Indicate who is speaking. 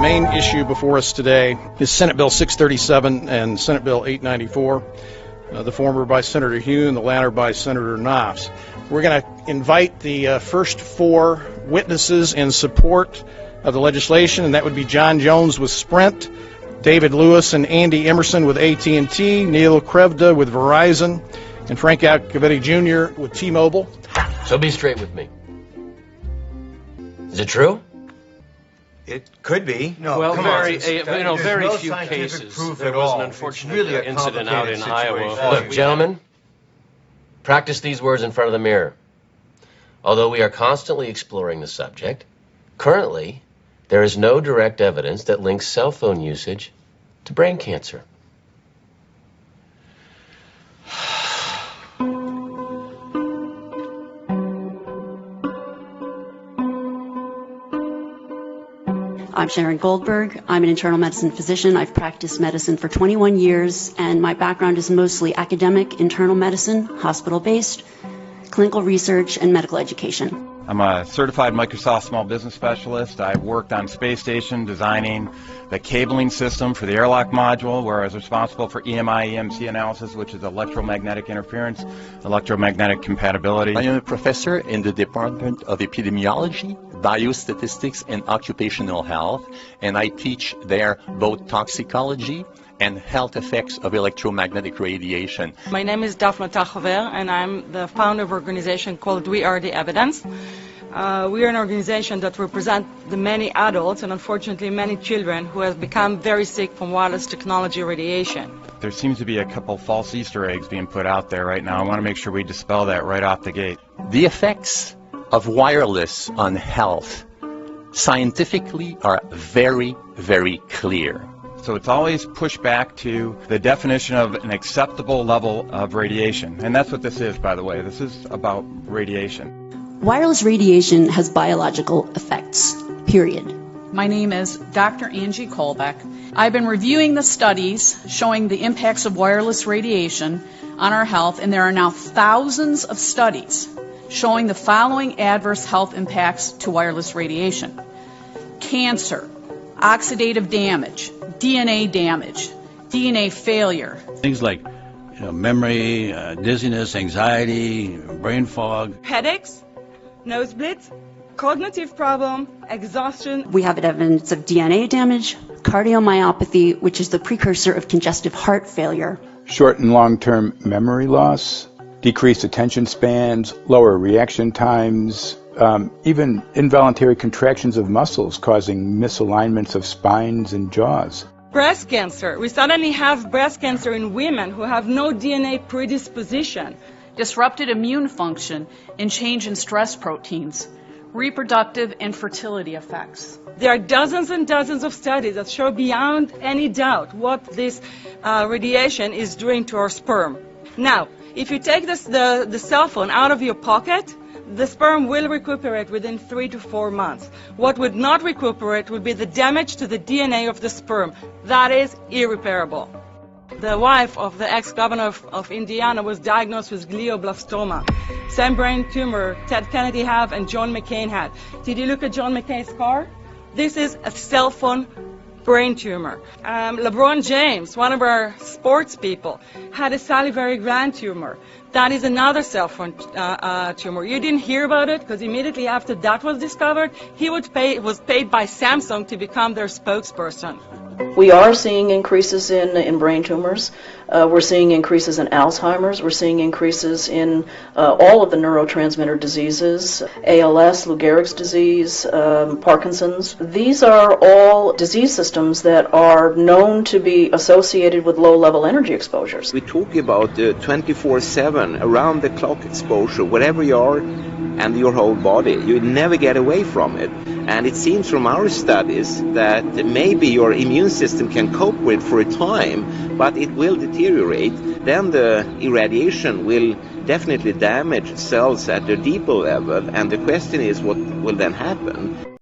Speaker 1: main issue before us today is Senate Bill 637 and Senate Bill 894, the former by Senator Hune, the latter by Senator Knopf. We're going to invite the first four witnesses in support of the legislation, and that would be John Jones with Sprint, David Lewis and Andy Emerson with AT&T, Neil Krevda with Verizon, and Frank Alcavetti Jr. with T-Mobile.
Speaker 2: So be straight with me. Is it true?
Speaker 3: It could be.
Speaker 4: No,
Speaker 2: well,
Speaker 4: very
Speaker 2: few cases. There was an unfortunate incident out in Iowa. Look, gentlemen, practice these words in front of the mirror. Although we are constantly exploring the subject, currently there is no direct evidence that links cell phone usage to brain cancer.
Speaker 5: I'm Sharon Goldberg. I'm an internal medicine physician. I've practiced medicine for 21 years, and my background is mostly academic, internal medicine, hospital-based, clinical research, and medical education.
Speaker 6: I'm a certified Microsoft small business specialist. I've worked on space station designing the cabling system for the airlock module, where I was responsible for EMI/EMC analysis, which is electromagnetic interference, electromagnetic compatibility.
Speaker 7: I am a professor in the Department of Epidemiology, Biostatistics, and Occupational Health, and I teach there both toxicology and health effects of electromagnetic radiation.
Speaker 8: My name is Daphne Tachover, and I'm the founder of an organization called We Are the Evidence. We are an organization that represents the many adults and unfortunately many children who have become very sick from wireless technology radiation.
Speaker 6: There seems to be a couple false Easter eggs being put out there right now. I want to make sure we dispel that right off the gate.
Speaker 7: The effects of wireless on health scientifically are very, very clear.
Speaker 6: So it's always pushed back to the definition of an acceptable level of radiation. And that's what this is, by the way. This is about radiation.
Speaker 5: Wireless radiation has biological effects, period.
Speaker 9: My name is Dr. Angie Kolbeck. I've been reviewing the studies showing the impacts of wireless radiation on our health, and there are now thousands of studies showing the following adverse health impacts to wireless radiation: cancer, oxidative damage, DNA damage, DNA failure.
Speaker 10: Things like memory, dizziness, anxiety, brain fog.
Speaker 8: Headaches, nosebleeds, cognitive problem, exhaustion.
Speaker 5: We have evidence of DNA damage, cardiomyopathy, which is the precursor of congestive heart failure.
Speaker 11: Short and long-term memory loss, decreased attention spans, lower reaction times, even involuntary contractions of muscles causing misalignments of spines and jaws.
Speaker 8: Breast cancer. We suddenly have breast cancer in women who have no DNA predisposition.
Speaker 9: Disrupted immune function and change in stress proteins. Reproductive and fertility effects.
Speaker 8: There are dozens and dozens of studies that show beyond any doubt what this radiation is doing to our sperm. Now, if you take the cell phone out of your pocket, the sperm will recuperate within 3 to 4 months. What would not recuperate would be the damage to the DNA of the sperm. That is irreparable. The wife of the ex-governor of Indiana was diagnosed with glioblastoma. Same brain tumor Ted Kennedy had and John McCain had. Did you look at John McCain's scar? This is a cell phone brain tumor. LeBron James, one of our sports people, had a salivary gland tumor. That is another cell phone tumor. You didn't hear about it because immediately after that was discovered, he was paid by Samsung to become their spokesperson.
Speaker 12: We are seeing increases in brain tumors. We're seeing increases in Alzheimer's. We're seeing increases in all of the neurotransmitter diseases, ALS, Lou Gehrig's disease, Parkinson's. These are all disease systems that are known to be associated with low-level energy exposures.
Speaker 3: We talk about 24/7, around-the-clock exposure, wherever you are and your whole body. You never get away from it. And it seems from our studies that maybe your immune system can cope with for a time, but it will deteriorate. Then the irradiation will definitely damage cells at a deeper level, and the question is what will then happen.